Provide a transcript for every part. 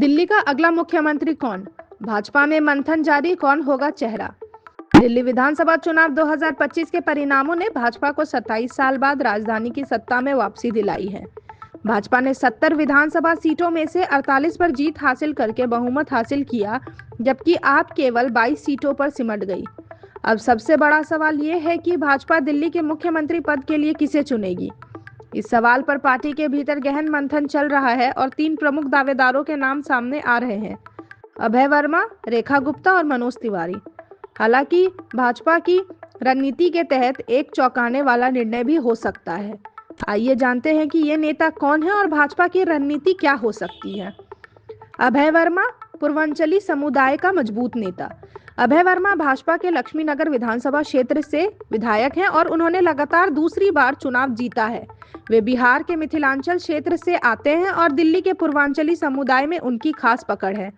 दिल्ली का अगला मुख्यमंत्री कौन? भाजपा में मंथन जारी, कौन होगा चेहरा? दिल्ली विधानसभा चुनाव 2025 के परिणामों ने भाजपा को 27 साल बाद राजधानी की सत्ता में वापसी दिलाई है। भाजपा ने 70 विधानसभा सीटों में से 48 पर जीत हासिल करके बहुमत हासिल किया, जबकि आप केवल 22 सीटों पर सिमट गई। अब सबसे बड़ा सवाल ये है कि भाजपा दिल्ली के मुख्यमंत्री पद के लिए किसे चुनेगी। इस सवाल पर पार्टी के भीतर गहन मंथन चल रहा है और 3 प्रमुख दावेदारों के नाम सामने आ रहे हैं: अभय वर्मा, रेखा गुप्ता और मनोज तिवारी। हालांकि भाजपा की रणनीति के तहत एक चौंकाने वाला निर्णय भी हो सकता है। आइए जानते हैं कि ये नेता कौन है और भाजपा की रणनीति क्या हो सकती है। अभय वर्मा पूर्वांचली समुदाय का मजबूत नेता। अभय वर्मा भाजपा के लक्ष्मीनगर विधानसभा क्षेत्र से विधायक हैं और उन्होंने लगातार दूसरी बार चुनाव जीता है। वे बिहार के मिथिलांचल क्षेत्र से आते हैं और दिल्ली के पूर्वांचली समुदाय में उनकी खास पकड़ है।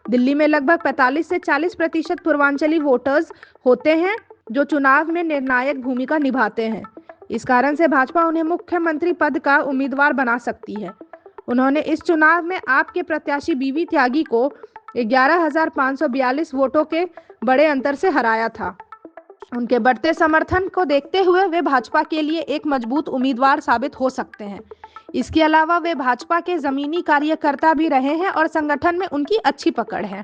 दिल्ली में लगभग 45 से 40% पूर्वांचली वोटर्स होते हैं जो चुनाव में निर्णायक भूमिका निभाते हैं। इस कारण से भाजपा उन्हें मुख्यमंत्री पद का उम्मीदवार बना सकती है। उन्होंने इस चुनाव में आप के प्रत्याशी बीवी त्यागी को 11,542 वोटों के बड़े अंतर से हराया था। उनके बढ़ते समर्थन को देखते हुए वे भाजपा के लिए एक मजबूत उम्मीदवार साबित हो सकते हैं। इसके अलावा वे भाजपा के जमीनी कार्यकर्ता भी रहे हैं और संगठन में उनकी अच्छी पकड़ है।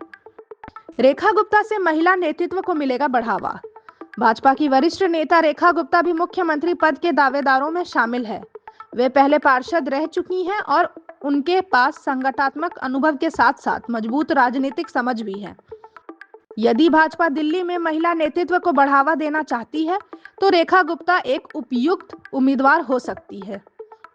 रेखा गुप्ता से महिला नेतृत्व को मिलेगा बढ़ावा। भाजपा की वरिष्ठ नेता रेखा गुप्ता भी मुख्यमंत्री पद के दावेदारों में शामिल है। वे पहले पार्षद रह चुकी हैं और उनके पास संगठनात्मक अनुभव के साथ साथ मजबूत राजनीतिक समझ भी है। यदि भाजपा दिल्ली में महिला नेतृत्व को बढ़ावा देना चाहती है तो रेखा गुप्ता एक उपयुक्त उम्मीदवार हो सकती है।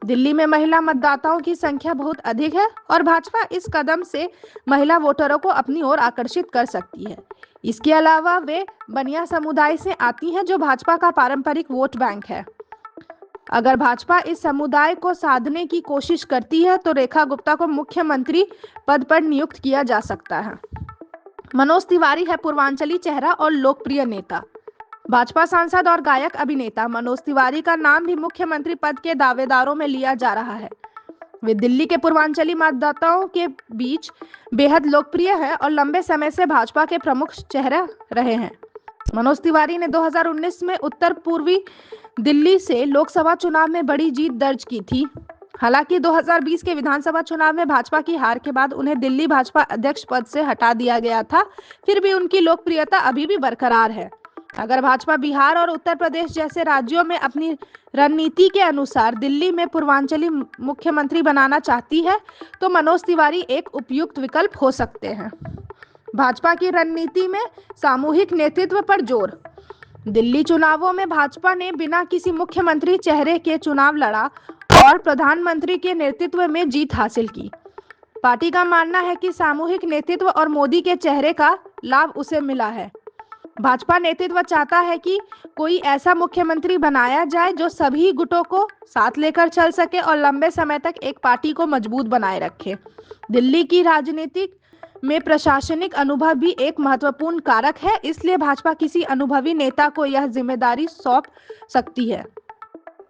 दिल्ली में महिला मतदाताओं की संख्या बहुत अधिक है और भाजपा इस कदम से महिला वोटरों को अपनी ओर आकर्षित कर सकती है। इसके अलावा वे बनिया समुदाय से आती हैं जो भाजपा का पारंपरिक वोट बैंक है। अगर भाजपा इस समुदाय को साधने की कोशिश करती है तो रेखा गुप्ता को मुख्यमंत्री पद पर नियुक्त किया जा सकता है। मनोज तिवारी है पूर्वांचली चेहरा और लोकप्रिय नेता। भाजपा सांसद और गायक अभिनेता मनोज तिवारी का नाम भी मुख्यमंत्री पद के दावेदारों में लिया जा रहा है। वे दिल्ली के पूर्वांचली मतदाताओं के बीच बेहद लोकप्रिय है और लंबे समय से भाजपा के प्रमुख चेहरे रहे हैं। मनोज तिवारी ने 2019 में उत्तर पूर्वी दिल्ली से लोकसभा चुनाव में बड़ी जीत दर्ज की थी। हालांकि 2020 के विधानसभा चुनाव में भाजपा की हार के बाद उन्हें दिल्ली भाजपा अध्यक्ष पद से हटा दिया गया था। फिर भी उनकी लोकप्रियता अभी भी बरकरार है। अगर भाजपा बिहार और उत्तर प्रदेश जैसे राज्यों में अपनी रणनीति के अनुसार दिल्ली में पूर्वांचली मुख्यमंत्री बनाना चाहती है तो मनोज तिवारी एक उपयुक्त विकल्प हो सकते हैं। भाजपा की रणनीति में सामूहिक नेतृत्व पर जोर। दिल्ली चुनावों में भाजपा ने बिना किसी मुख्यमंत्री चेहरे के चुनाव लड़ा और प्रधानमंत्री के नेतृत्व में जीत हासिल की। पार्टी का मानना है कि सामूहिक नेतृत्व और मोदी के चेहरे का लाभ उसे मिला है। भाजपा नेतृत्व चाहता है कि कोई ऐसा मुख्यमंत्री बनाया जाए जो सभी गुटों को साथ लेकर चल सके और लंबे समय तक एक पार्टी को मजबूत बनाए रखे। दिल्ली की राजनीति में प्रशासनिक अनुभव भी एक महत्वपूर्ण कारक है, इसलिए भाजपा किसी अनुभवी नेता को यह जिम्मेदारी सौंप सकती है।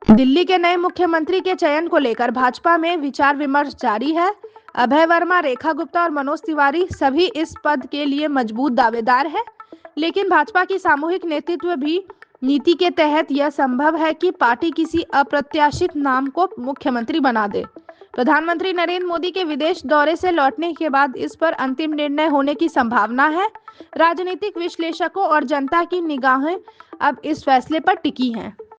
दिल्ली के नए मुख्यमंत्री के चयन को लेकर भाजपा में विचार विमर्श जारी है। अभय वर्मा, रेखा गुप्ता और मनोज तिवारी सभी इस पद के लिए मजबूत दावेदार हैं, लेकिन भाजपा की सामूहिक नेतृत्व भी नीति के तहत यह संभव है कि पार्टी किसी अप्रत्याशित नाम को मुख्यमंत्री बना दे। प्रधानमंत्री नरेंद्र मोदी के विदेश दौरे से लौटने के बाद इस पर अंतिम निर्णय होने की संभावना है। राजनीतिक विश्लेषकों और जनता की निगाहें अब इस फैसले पर टिकी हैं।